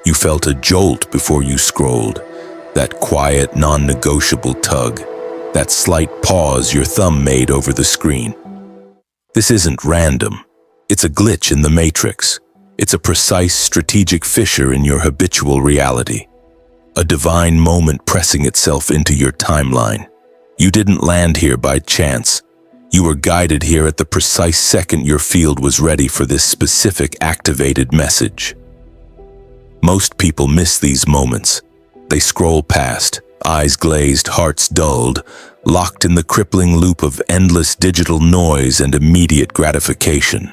You felt a jolt before you scrolled, that quiet, non-negotiable tug, that slight pause your thumb made over the screen. This isn't random. It's a glitch in the matrix. It's a precise, strategic fissure in your habitual reality. A divine moment pressing itself into your timeline. You didn't land here by chance. You were guided here at the precise second your field was ready for this specific activated message. Most people miss these moments. They scroll past, eyes glazed, hearts dulled, locked in the crippling loop of endless digital noise and immediate gratification.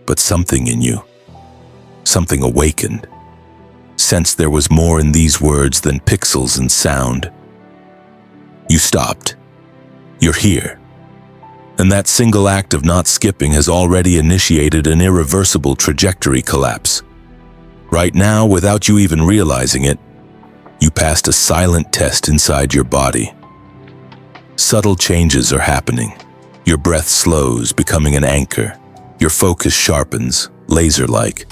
But something in you, something awakened, sensed there was more in these words than pixels and sound. You stopped. You're here. And that single act of not skipping has already initiated an irreversible trajectory collapse. Right now, without you even realizing it, you passed a silent test inside your body. Subtle changes are happening. Your breath slows, becoming an anchor. Your focus sharpens, laser-like.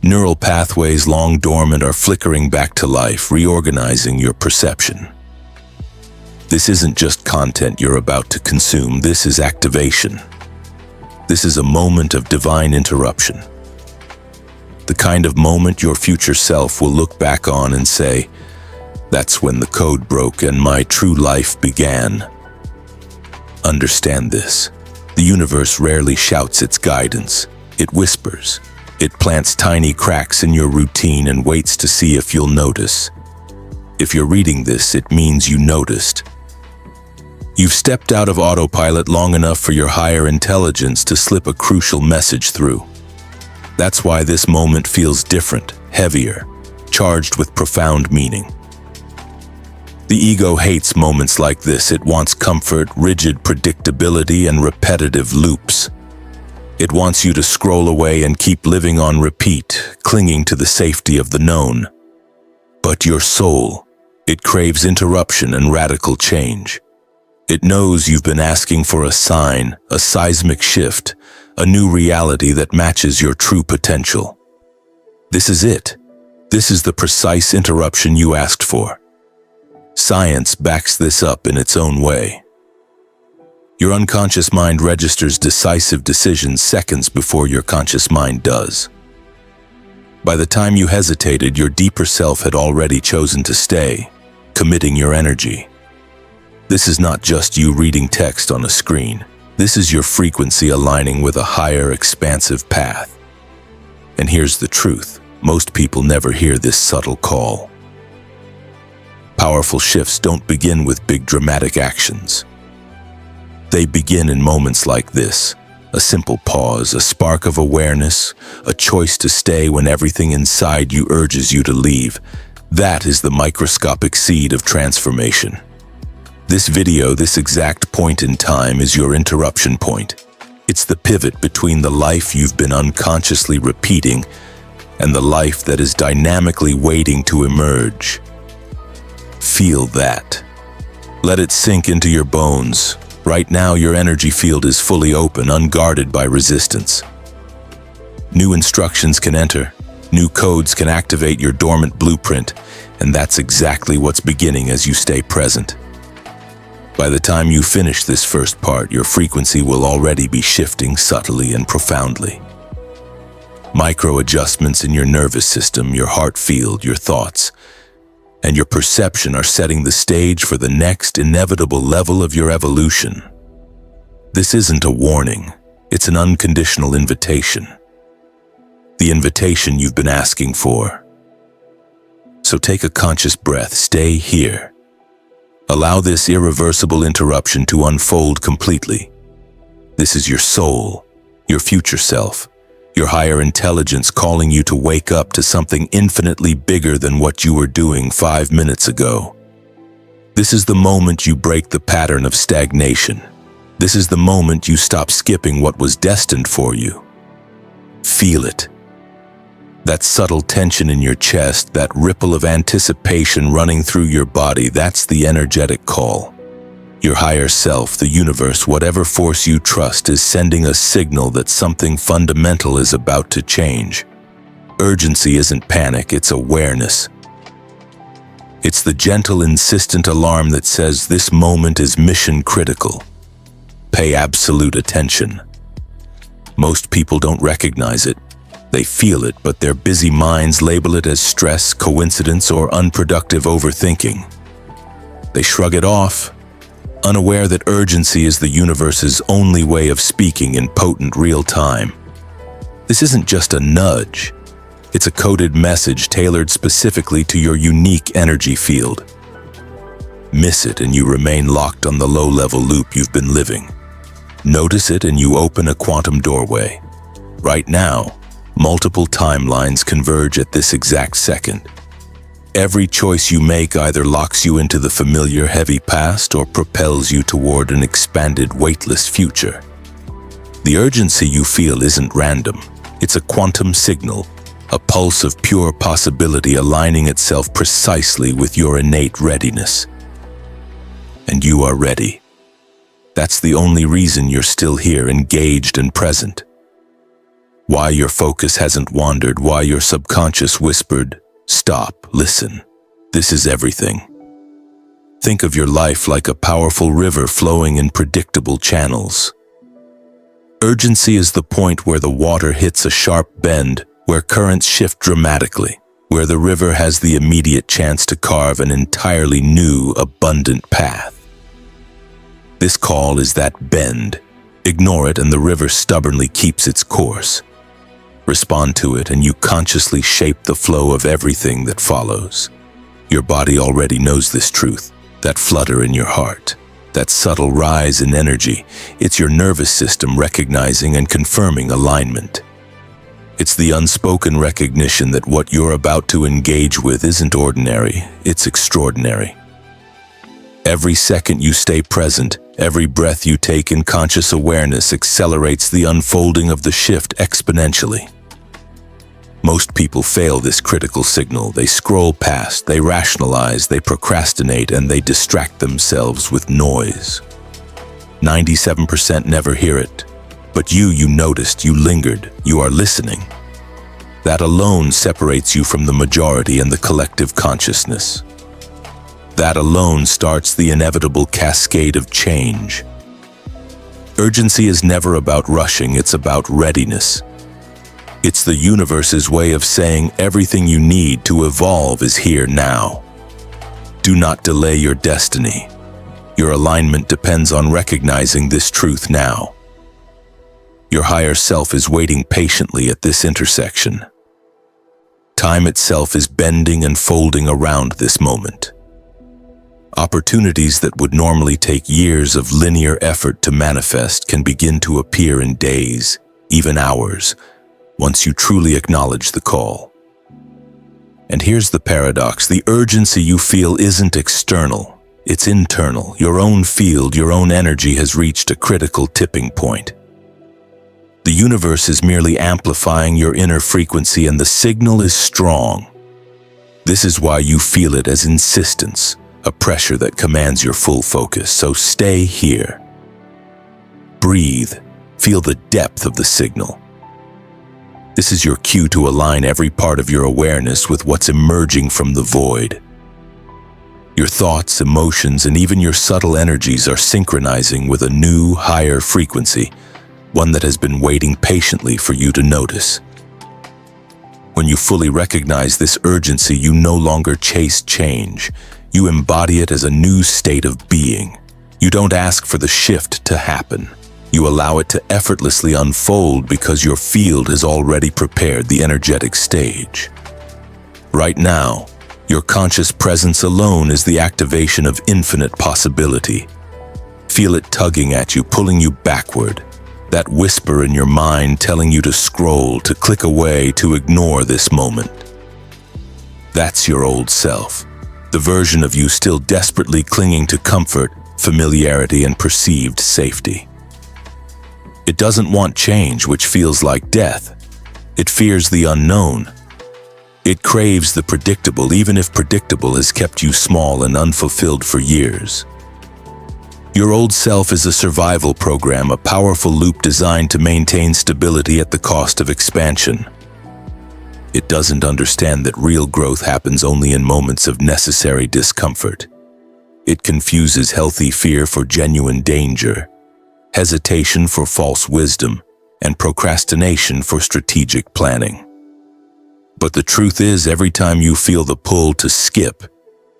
Neural pathways long dormant are flickering back to life, reorganizing your perception. This isn't just content you're about to consume, this is activation. This is a moment of divine interruption. The kind of moment your future self will look back on and say, "That's when the code broke and my true life began." Understand this. The universe rarely shouts its guidance. It whispers. It plants tiny cracks in your routine and waits to see if you'll notice. If you're reading this, it means you noticed. You've stepped out of autopilot long enough for your higher intelligence to slip a crucial message through. That's why this moment feels different, heavier, charged with profound meaning. The ego hates moments like this. It wants comfort, rigid predictability, and repetitive loops. It wants you to scroll away and keep living on repeat, clinging to the safety of the known. But your soul, it craves interruption and radical change. It knows you've been asking for a sign, a seismic shift, a new reality that matches your true potential. This is it. This is the precise interruption you asked for. Science backs this up in its own way. Your unconscious mind registers decisive decisions seconds before your conscious mind does. By the time you hesitated, your deeper self had already chosen to stay, committing your energy. This is not just you reading text on a screen. This is your frequency aligning with a higher, expansive path. And here's the truth. Most people never hear this subtle call. Powerful shifts don't begin with big dramatic actions. They begin in moments like this. A simple pause, a spark of awareness, a choice to stay when everything inside you urges you to leave. That is the microscopic seed of transformation. This video, this exact point in time, is your interruption point. It's the pivot between the life you've been unconsciously repeating and the life that is dynamically waiting to emerge. Feel that. Let it sink into your bones. Right now, your energy field is fully open, unguarded by resistance. New instructions can enter. New codes can activate your dormant blueprint, and that's exactly what's beginning as you stay present. By the time you finish this first part, your frequency will already be shifting subtly and profoundly. Micro adjustments in your nervous system, your heart field, your thoughts, and your perception are setting the stage for the next inevitable level of your evolution. This isn't a warning, it's an unconditional invitation. The invitation you've been asking for. So take a conscious breath, stay here. Allow this irreversible interruption to unfold completely. This is your soul, your future self, your higher intelligence calling you to wake up to something infinitely bigger than what you were doing 5 minutes ago. This is the moment you break the pattern of stagnation. This is the moment you stop skipping what was destined for you. Feel it. That subtle tension in your chest, that ripple of anticipation running through your body, that's the energetic call. Your higher self, the universe, whatever force you trust, is sending a signal that something fundamental is about to change. Urgency isn't panic, it's awareness. It's the gentle, insistent alarm that says this moment is mission critical. Pay absolute attention. Most people don't recognize it. They feel it, but their busy minds label it as stress, coincidence, or unproductive overthinking. They shrug it off, unaware that urgency is the universe's only way of speaking in potent real time. This isn't just a nudge. It's a coded message tailored specifically to your unique energy field. Miss it and you remain locked on the low-level loop you've been living. Notice it and you open a quantum doorway. Right now, multiple timelines converge at this exact second. Every choice you make either locks you into the familiar heavy past or propels you toward an expanded, weightless future. The urgency you feel isn't random. It's a quantum signal, a pulse of pure possibility aligning itself precisely with your innate readiness. And you are ready. That's the only reason you're still here, engaged and present. Why your focus hasn't wandered, why your subconscious whispered, "Stop, listen. This is everything." Think of your life like a powerful river flowing in predictable channels. Urgency is the point where the water hits a sharp bend, where currents shift dramatically, where the river has the immediate chance to carve an entirely new, abundant path. This call is that bend. Ignore it and the river stubbornly keeps its course. Respond to it and you consciously shape the flow of everything that follows. Your body already knows this truth, that flutter in your heart, that subtle rise in energy. It's your nervous system recognizing and confirming alignment. It's the unspoken recognition that what you're about to engage with isn't ordinary, it's extraordinary. Every second you stay present, every breath you take in conscious awareness accelerates the unfolding of the shift exponentially. Most people fail this critical signal. They scroll past, they rationalize, they procrastinate, and they distract themselves with noise. 97% never hear it. But you noticed, you lingered, you are listening. That alone separates you from the majority and the collective consciousness. That alone starts the inevitable cascade of change. Urgency is never about rushing, it's about readiness. It's the universe's way of saying everything you need to evolve is here now. Do not delay your destiny. Your alignment depends on recognizing this truth now. Your higher self is waiting patiently at this intersection. Time itself is bending and folding around this moment. Opportunities that would normally take years of linear effort to manifest can begin to appear in days, even hours, once you truly acknowledge the call. And here's the paradox: the urgency you feel isn't external, it's internal. Your own field, your own energy has reached a critical tipping point. The universe is merely amplifying your inner frequency and the signal is strong. This is why you feel it as insistence, a pressure that commands your full focus. So stay here. Breathe. Feel the depth of the signal. This is your cue to align every part of your awareness with what's emerging from the void. Your thoughts, emotions, and even your subtle energies are synchronizing with a new, higher frequency, one that has been waiting patiently for you to notice. When you fully recognize this urgency, you no longer chase change. You embody it as a new state of being. You don't ask for the shift to happen. You allow it to effortlessly unfold because your field has already prepared the energetic stage. Right now, your conscious presence alone is the activation of infinite possibility. Feel it tugging at you, pulling you backward. That whisper in your mind telling you to scroll, to click away, to ignore this moment. That's your old self, the version of you still desperately clinging to comfort, familiarity, and perceived safety. It doesn't want change, which feels like death. It fears the unknown. It craves the predictable, even if predictable has kept you small and unfulfilled for years. Your old self is a survival program, a powerful loop designed to maintain stability at the cost of expansion. It doesn't understand that real growth happens only in moments of necessary discomfort. It confuses healthy fear for genuine danger, hesitation for false wisdom, and procrastination for strategic planning. But the truth is, every time you feel the pull to skip,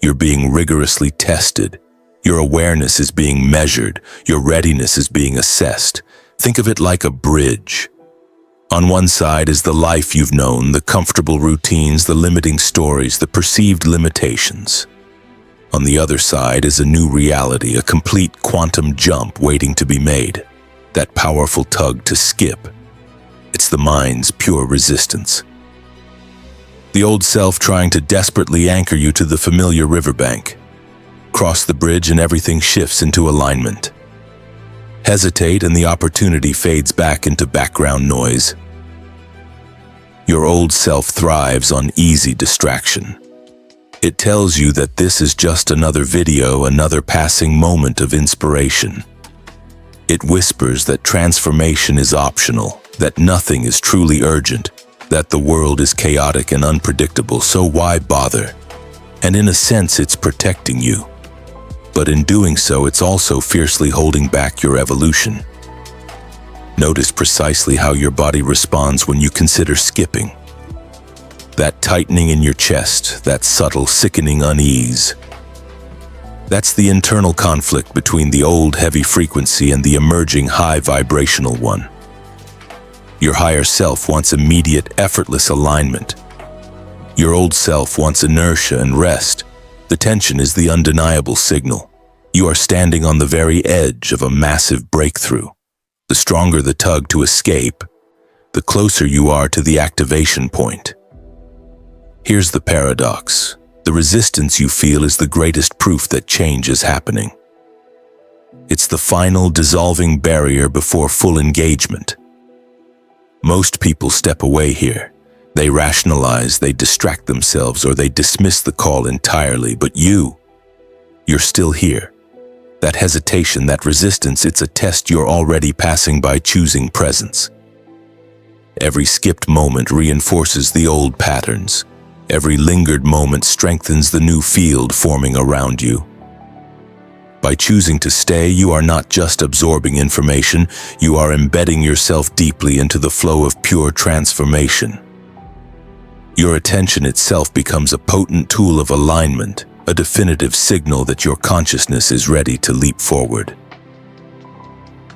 you're being rigorously tested. Your awareness is being measured. Your readiness is being assessed. Think of it like a bridge. On one side is the life you've known, the comfortable routines, the limiting stories, the perceived limitations. On the other side is a new reality, a complete quantum jump waiting to be made. That powerful tug to skip. It's the mind's pure resistance. The old self trying to desperately anchor you to the familiar riverbank. Cross the bridge and everything shifts into alignment. Hesitate and the opportunity fades back into background noise. Your old self thrives on easy distraction. It tells you that this is just another video, another passing moment of inspiration. It whispers that transformation is optional, that nothing is truly urgent, that the world is chaotic and unpredictable, so why bother? And in a sense, it's protecting you. But in doing so, it's also fiercely holding back your evolution. Notice precisely how your body responds when you consider skipping. That tightening in your chest, that subtle, sickening unease. That's the internal conflict between the old heavy frequency and the emerging high vibrational one. Your higher self wants immediate, effortless alignment. Your old self wants inertia and rest. The tension is the undeniable signal. You are standing on the very edge of a massive breakthrough. The stronger the tug to escape, the closer you are to the activation point. Here's the paradox. The resistance you feel is the greatest proof that change is happening. It's the final dissolving barrier before full engagement. Most people step away here. They rationalize, they distract themselves, or they dismiss the call entirely. But you're still here. That hesitation, that resistance, it's a test you're already passing by choosing presence. Every skipped moment reinforces the old patterns. Every lingered moment strengthens the new field forming around you. By choosing to stay, you are not just absorbing information, you are embedding yourself deeply into the flow of pure transformation. Your attention itself becomes a potent tool of alignment, a definitive signal that your consciousness is ready to leap forward.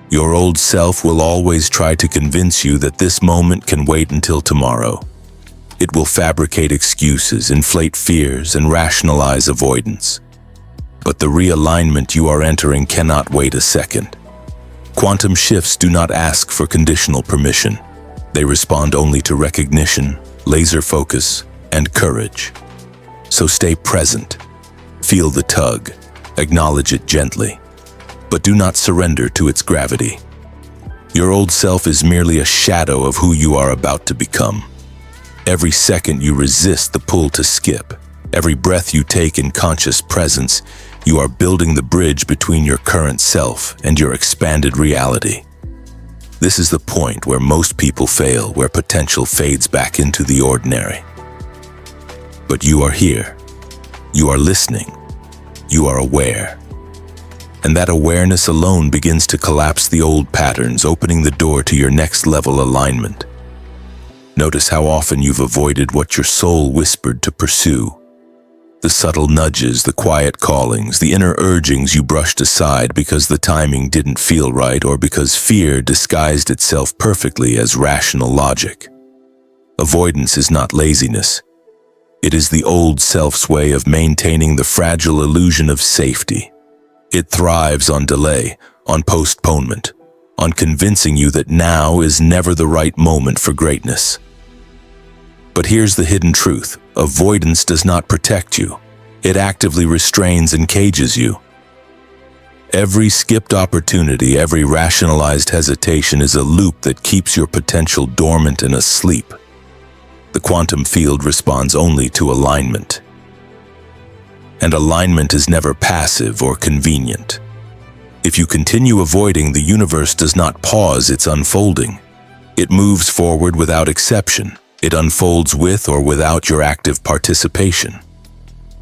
Your old self will always try to convince you that this moment can wait until tomorrow. It will fabricate excuses, inflate fears, and rationalize avoidance. But the realignment you are entering cannot wait a second. Quantum shifts do not ask for conditional permission. They respond only to recognition, laser focus, and courage. So stay present. Feel the tug. Acknowledge it gently. But do not surrender to its gravity. Your old self is merely a shadow of who you are about to become. Every second you resist the pull to skip, every breath you take in conscious presence, you are building the bridge between your current self and your expanded reality. This is the point where most people fail, where potential fades back into the ordinary. But you are here. You are listening. You are aware. And that awareness alone begins to collapse the old patterns, opening the door to your next level alignment. Notice how often you've avoided what your soul whispered to pursue. The subtle nudges, the quiet callings, the inner urgings you brushed aside because the timing didn't feel right or because fear disguised itself perfectly as rational logic. Avoidance is not laziness. It is the old self's way of maintaining the fragile illusion of safety. It thrives on delay, on postponement, on convincing you that now is never the right moment for greatness. But here's the hidden truth. Avoidance does not protect you. It actively restrains and cages you. Every skipped opportunity, every rationalized hesitation is a loop that keeps your potential dormant and asleep. The quantum field responds only to alignment. And alignment is never passive or convenient. If you continue avoiding, the universe does not pause its unfolding. It moves forward without exception. It unfolds with or without your active participation.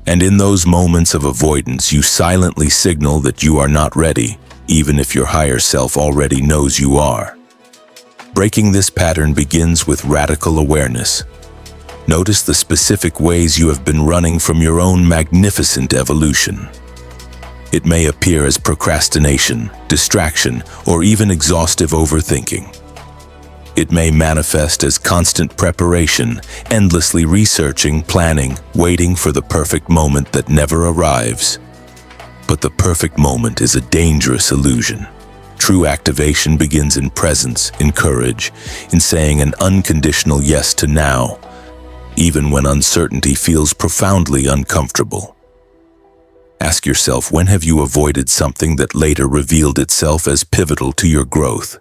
And in those moments of avoidance, you silently signal that you are not ready, even if your higher self already knows you are. Breaking this pattern begins with radical awareness. Notice the specific ways you have been running from your own magnificent evolution. It may appear as procrastination, distraction, or even exhaustive overthinking. It may manifest as constant preparation, endlessly researching, planning, waiting for the perfect moment that never arrives. But the perfect moment is a dangerous illusion. True activation begins in presence, in courage, in saying an unconditional yes to now, even when uncertainty feels profoundly uncomfortable. Ask yourself, when have you avoided something that later revealed itself as pivotal to your growth?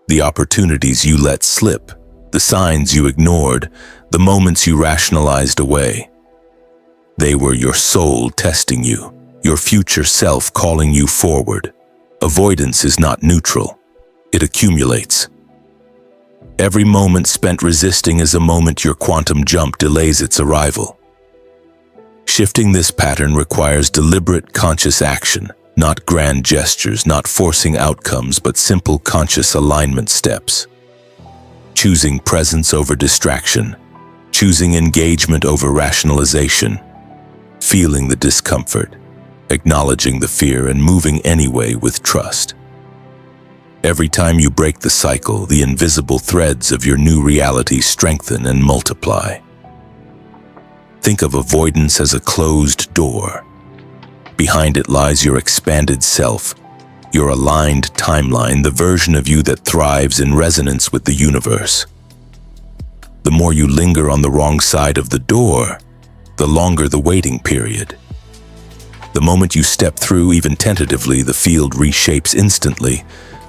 The opportunities you let slip, the signs you ignored, the moments you rationalized away. They were your soul testing you, your future self calling you forward. Avoidance is not neutral. It accumulates. Every moment spent resisting is a moment your quantum jump delays its arrival. Shifting this pattern requires deliberate conscious action, not grand gestures, not forcing outcomes, but simple conscious alignment steps. Choosing presence over distraction, choosing engagement over rationalization, feeling the discomfort, acknowledging the fear, and moving anyway with trust. Every time you break the cycle, the invisible threads of your new reality strengthen and multiply. Think of avoidance as a closed door. Behind it lies your expanded self, your aligned timeline, the version of you that thrives in resonance with the universe. The more you linger on the wrong side of the door, the longer the waiting period. The moment you step through, even tentatively, the field reshapes instantly.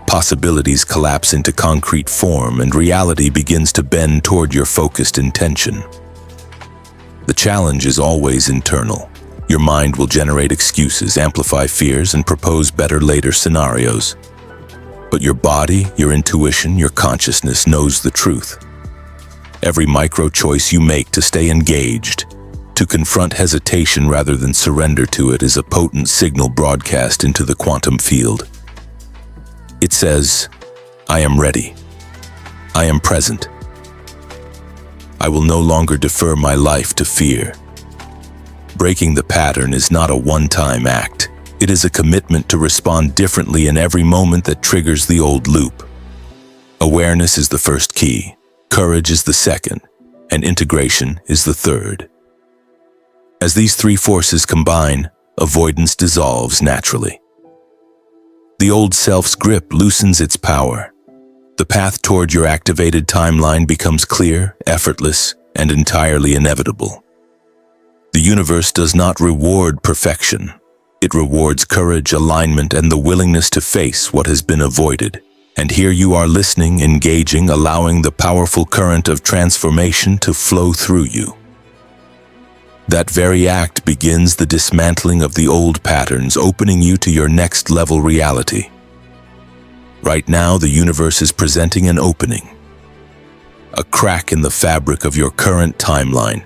Possibilities collapse into concrete form, and reality begins to bend toward your focused intention. The challenge is always internal. Your mind will generate excuses, amplify fears, and propose better later scenarios. But your body, your intuition, your consciousness knows the truth. Every micro choice you make to stay engaged, to confront hesitation rather than surrender to it, is a potent signal broadcast into the quantum field. It says, I am ready. I am present. I will no longer defer my life to fear. Breaking the pattern is not a one-time act. It is a commitment to respond differently in every moment that triggers the old loop. Awareness is the first key, courage is the second, and integration is the third. As these three forces combine, avoidance dissolves naturally. The old self's grip loosens its power. The path toward your activated timeline becomes clear, effortless, and entirely inevitable. The universe does not reward perfection. It rewards courage, alignment, and the willingness to face what has been avoided. And here you are listening, engaging, allowing the powerful current of transformation to flow through you. That very act begins the dismantling of the old patterns, opening you to your next level reality. Right now, the universe is presenting an opening. A crack in the fabric of your current timeline,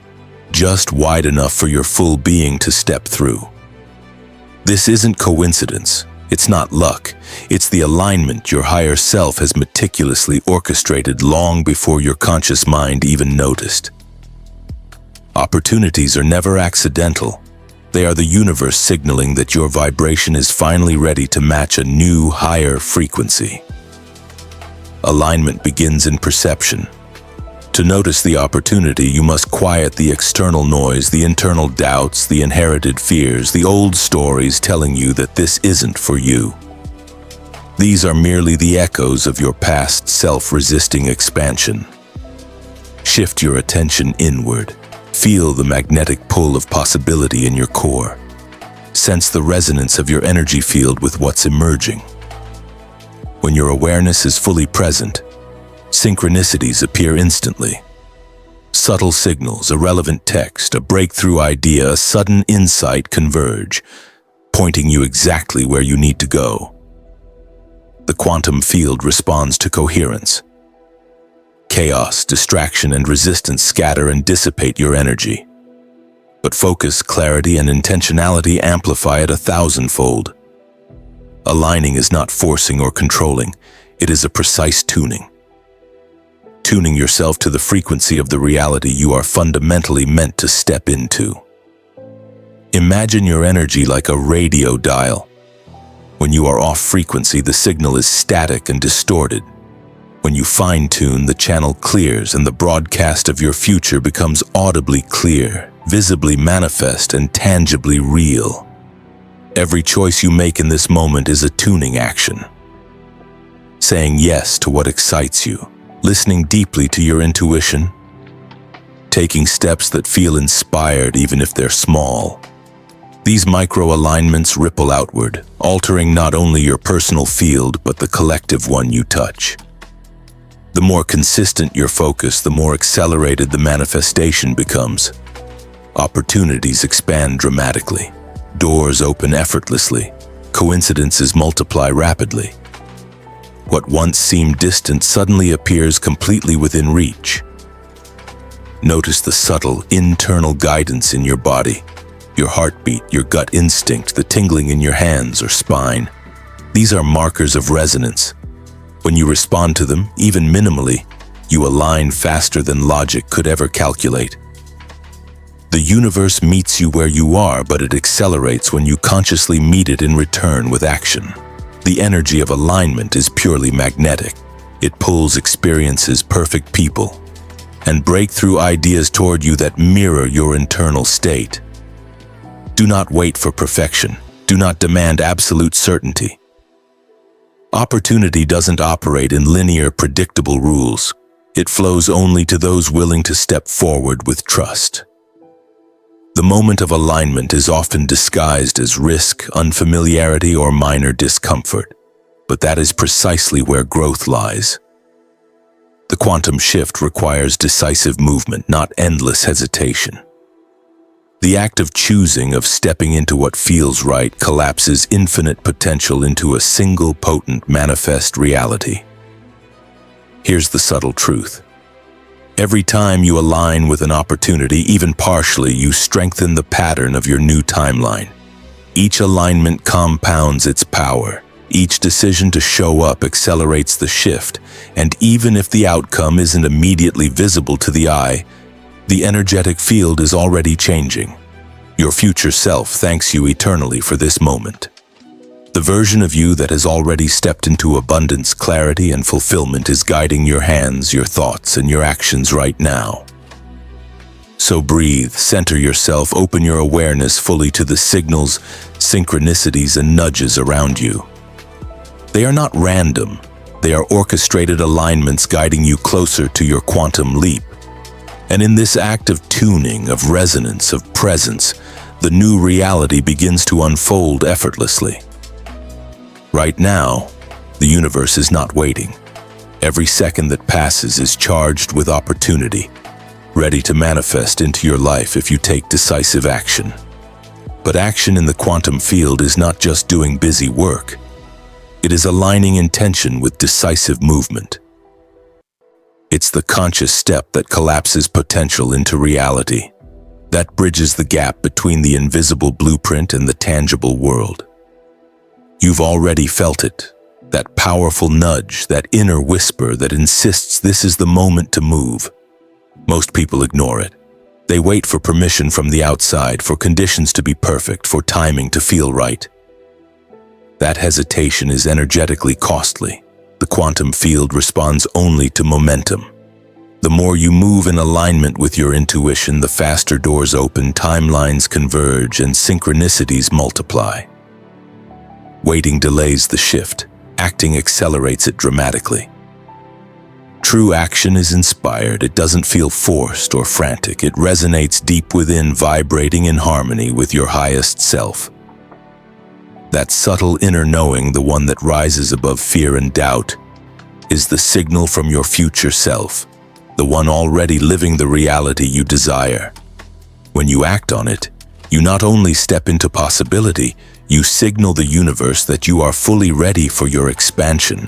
just wide enough for your full being to step through. This isn't coincidence. It's not luck. It's the alignment your higher self has meticulously orchestrated long before your conscious mind even noticed. Opportunities are never accidental. They are the universe signaling that your vibration is finally ready to match a new, higher frequency. Alignment begins in perception. To notice the opportunity, you must quiet the external noise, the internal doubts, the inherited fears, the old stories telling you that this isn't for you. These are merely the echoes of your past self-resisting expansion. Shift your attention inward. Feel the magnetic pull of possibility in your core. Sense the resonance of your energy field with what's emerging. When your awareness is fully present, synchronicities appear instantly. Subtle signals, a relevant text, a breakthrough idea, a sudden insight converge, pointing you exactly where you need to go. The quantum field responds to coherence. Chaos, distraction, and resistance scatter and dissipate your energy. But focus, clarity, and intentionality amplify it 1,000-fold. Aligning is not forcing or controlling, it is a precise tuning. Tuning yourself to the frequency of the reality you are fundamentally meant to step into. Imagine your energy like a radio dial. When you are off frequency, the signal is static and distorted. When you fine-tune, the channel clears and the broadcast of your future becomes audibly clear, visibly manifest, and tangibly real. Every choice you make in this moment is a tuning action. Saying yes to what excites you, listening deeply to your intuition, taking steps that feel inspired even if they're small. These micro-alignments ripple outward, altering not only your personal field but the collective one you touch. The more consistent your focus, the more accelerated the manifestation becomes. Opportunities expand dramatically. Doors open effortlessly. Coincidences multiply rapidly. What once seemed distant suddenly appears completely within reach. Notice the subtle, internal guidance in your body. Your heartbeat, your gut instinct, the tingling in your hands or spine. These are markers of resonance. When you respond to them, even minimally, you align faster than logic could ever calculate. The universe meets you where you are, but it accelerates when you consciously meet it in return with action. The energy of alignment is purely magnetic. It pulls experiences, perfect people, and breakthrough ideas toward you that mirror your internal state. Do not wait for perfection. Do not demand absolute certainty. Opportunity doesn't operate in linear, predictable rules. It flows only to those willing to step forward with trust. The moment of alignment is often disguised as risk, unfamiliarity, or minor discomfort, but that is precisely where growth lies. The quantum shift requires decisive movement, not endless hesitation. The act of choosing, of stepping into what feels right, collapses infinite potential into a single potent manifest reality. Here's the subtle truth. Every time you align with an opportunity, even partially, you strengthen the pattern of your new timeline. Each alignment compounds its power. Each decision to show up accelerates the shift, and even if the outcome isn't immediately visible to the eye, the energetic field is already changing. Your future self thanks you eternally for this moment. The version of you that has already stepped into abundance, clarity, and fulfillment is guiding your hands, your thoughts, and your actions right now. So breathe, center yourself, open your awareness fully to the signals, synchronicities, and nudges around you. They are not random. They are orchestrated alignments guiding you closer to your quantum leap. And in this act of tuning, of resonance, of presence, the new reality begins to unfold effortlessly. Right now, the universe is not waiting. Every second that passes is charged with opportunity, ready to manifest into your life if you take decisive action. But action in the quantum field is not just doing busy work. It is aligning intention with decisive movement. It's the conscious step that collapses potential into reality, that bridges the gap between the invisible blueprint and the tangible world. You've already felt it, that powerful nudge, that inner whisper that insists this is the moment to move. Most people ignore it. They wait for permission from the outside, for conditions to be perfect, for timing to feel right. That hesitation is energetically costly. The quantum field responds only to momentum. The more you move in alignment with your intuition, the faster doors open, timelines converge, and synchronicities multiply. Waiting delays the shift. Acting accelerates it dramatically. True action is inspired. It doesn't feel forced or frantic. It resonates deep within, vibrating in harmony with your highest self. That subtle inner knowing, the one that rises above fear and doubt, is the signal from your future self, the one already living the reality you desire. When you act on it, you not only step into possibility, you signal the universe that you are fully ready for your expansion.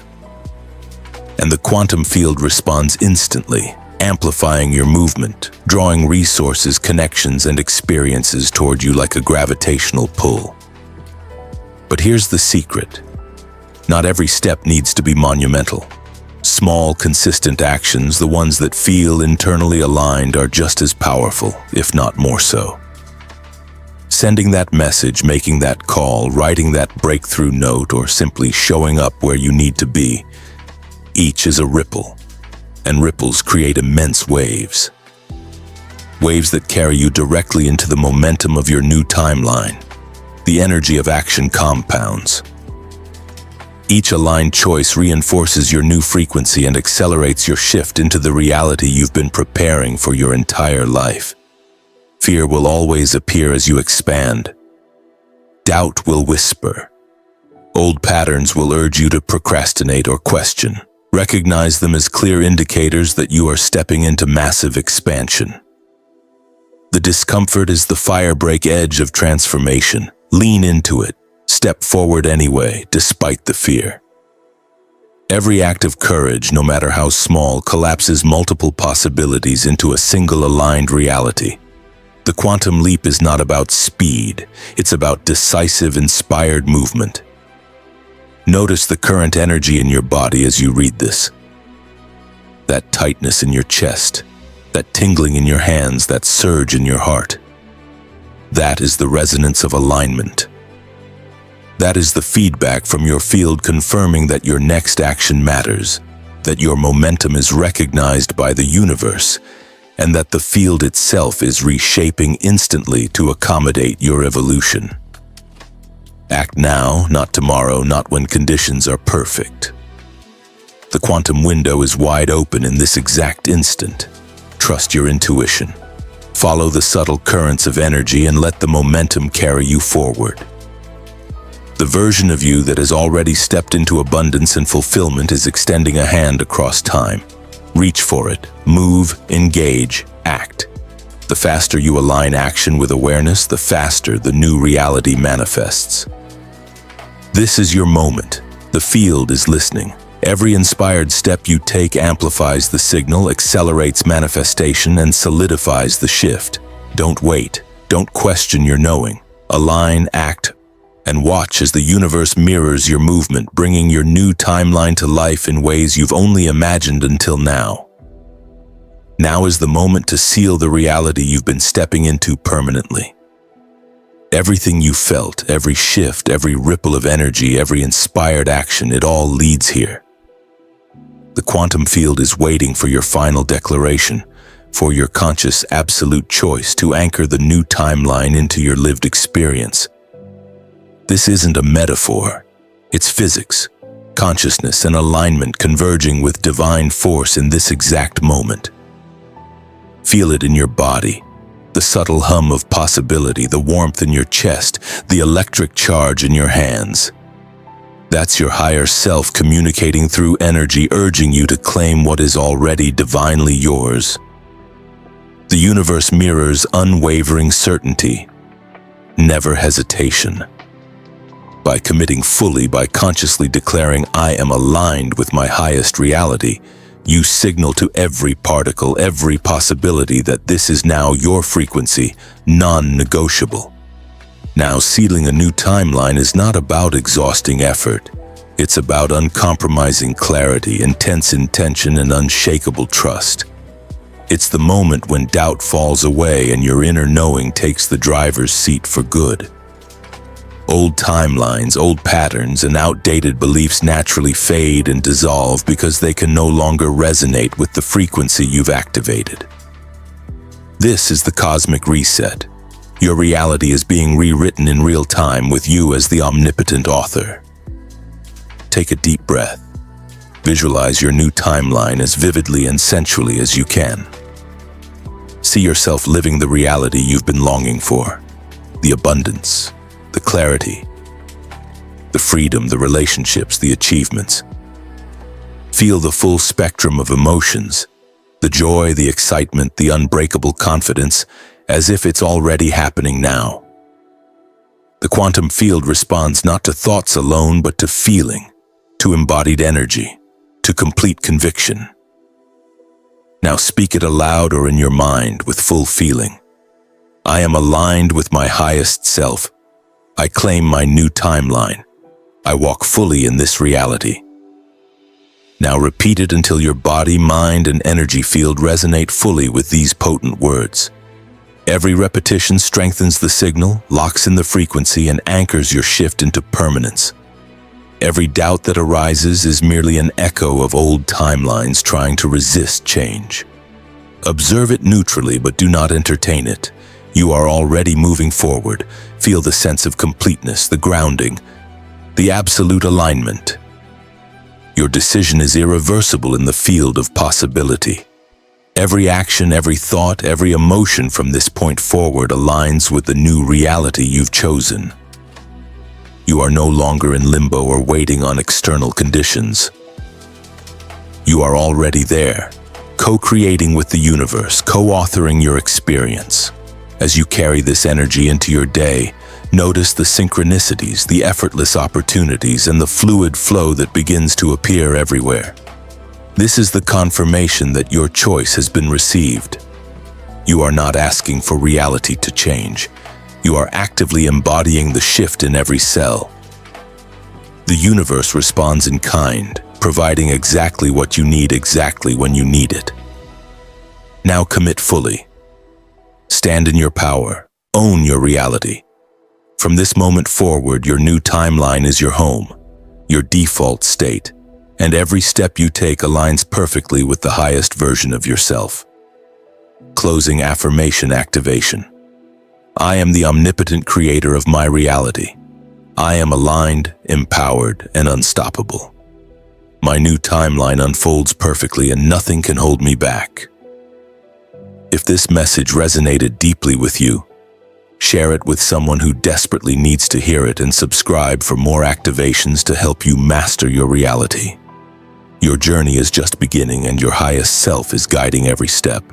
and the quantum field responds instantly, amplifying your movement, drawing resources, connections, and experiences toward you like a gravitational pull. But here's the secret. Not every step needs to be monumental. Small, consistent actions, the ones that feel internally aligned, are just as powerful, if not more so. Sending that message, making that call, writing that breakthrough note, or simply showing up where you need to be, each is a ripple, and ripples create immense waves. Waves that carry you directly into the momentum of your new timeline. The energy of action compounds. Each aligned choice reinforces your new frequency and accelerates your shift into the reality you've been preparing for your entire life. Fear will always appear as you expand. Doubt will whisper. Old patterns will urge you to procrastinate or question. Recognize them as clear indicators that you are stepping into massive expansion. The discomfort is the firebreak edge of transformation. Lean into it. Step forward anyway, despite the fear. Every act of courage, no matter how small, collapses multiple possibilities into a single aligned reality. The quantum leap is not about speed, it's about decisive, inspired movement. Notice the current energy in your body as you read this. That tightness in your chest, that tingling in your hands, that surge in your heart. That is the resonance of alignment. That is the feedback from your field confirming that your next action matters, that your momentum is recognized by the universe, and that the field itself is reshaping instantly to accommodate your evolution. Act now, not tomorrow, not when conditions are perfect. The quantum window is wide open in this exact instant. Trust your intuition. Follow the subtle currents of energy and let the momentum carry you forward. The version of you that has already stepped into abundance and fulfillment is extending a hand across time. Reach for it. Move, engage, act. The faster you align action with awareness, the faster the new reality manifests. This is your moment. The field is listening. Every inspired step you take amplifies the signal, accelerates manifestation, and solidifies the shift. Don't wait. Don't question your knowing. Align, act, and watch as the universe mirrors your movement, bringing your new timeline to life in ways you've only imagined until now. Now is the moment to seal the reality you've been stepping into permanently. Everything you felt, every shift, every ripple of energy, every inspired action, it all leads here. The quantum field is waiting for your final declaration, for your conscious absolute choice to anchor the new timeline into your lived experience. This isn't a metaphor. It's physics, consciousness, and alignment converging with divine force in this exact moment. Feel it in your body, the subtle hum of possibility, the warmth in your chest, the electric charge in your hands. That's your higher self communicating through energy, urging you to claim what is already divinely yours. The universe mirrors unwavering certainty, never hesitation. By committing fully, by consciously declaring, "I am aligned with my highest reality," you signal to every particle, every possibility that this is now your frequency, non-negotiable. Now, sealing a new timeline is not about exhausting effort. It's about uncompromising clarity, intense intention, and unshakable trust. It's the moment when doubt falls away and your inner knowing takes the driver's seat for good. Old timelines, old patterns, and outdated beliefs naturally fade and dissolve because they can no longer resonate with the frequency you've activated. This is the cosmic reset. Your reality is being rewritten in real time with you as the omnipotent author. Take a deep breath. Visualize your new timeline as vividly and sensually as you can. See yourself living the reality you've been longing for. The abundance, the clarity, the freedom, the relationships, the achievements. Feel the full spectrum of emotions, the joy, the excitement, the unbreakable confidence, as if it's already happening now. The quantum field responds not to thoughts alone, but to feeling, to embodied energy. to complete conviction. Now speak it aloud or in your mind with full feeling. I am aligned with my highest self. I claim my new timeline. I walk fully in this reality. Now repeat it until your body, mind, and energy field resonate fully with these potent words. Every repetition strengthens the signal, locks in the frequency, and anchors your shift into permanence. Every doubt that arises is merely an echo of old timelines trying to resist change. Observe it neutrally, but do not entertain it. You are already moving forward. Feel the sense of completeness, the grounding, the absolute alignment. Your decision is irreversible in the field of possibility. Every action, every thought, every emotion from this point forward aligns with the new reality you've chosen. You are no longer in limbo or waiting on external conditions. You are already there, co-creating with the universe, co-authoring your experience. As you carry this energy into your day, notice the synchronicities, the effortless opportunities, and the fluid flow that begins to appear everywhere. This is the confirmation that your choice has been received. You are not asking for reality to change. You are actively embodying the shift in every cell. The universe responds in kind, providing exactly what you need exactly when you need it. Now commit fully. Stand in your power. Own your reality. From this moment forward, your new timeline is your home, your default state, and every step you take aligns perfectly with the highest version of yourself. Closing affirmation activation. I am the omnipotent creator of my reality. I am aligned, empowered, and unstoppable. My new timeline unfolds perfectly and nothing can hold me back. If this message resonated deeply with you, share it with someone who desperately needs to hear it, and subscribe for more activations to help you master your reality. Your journey is just beginning and your highest self is guiding every step.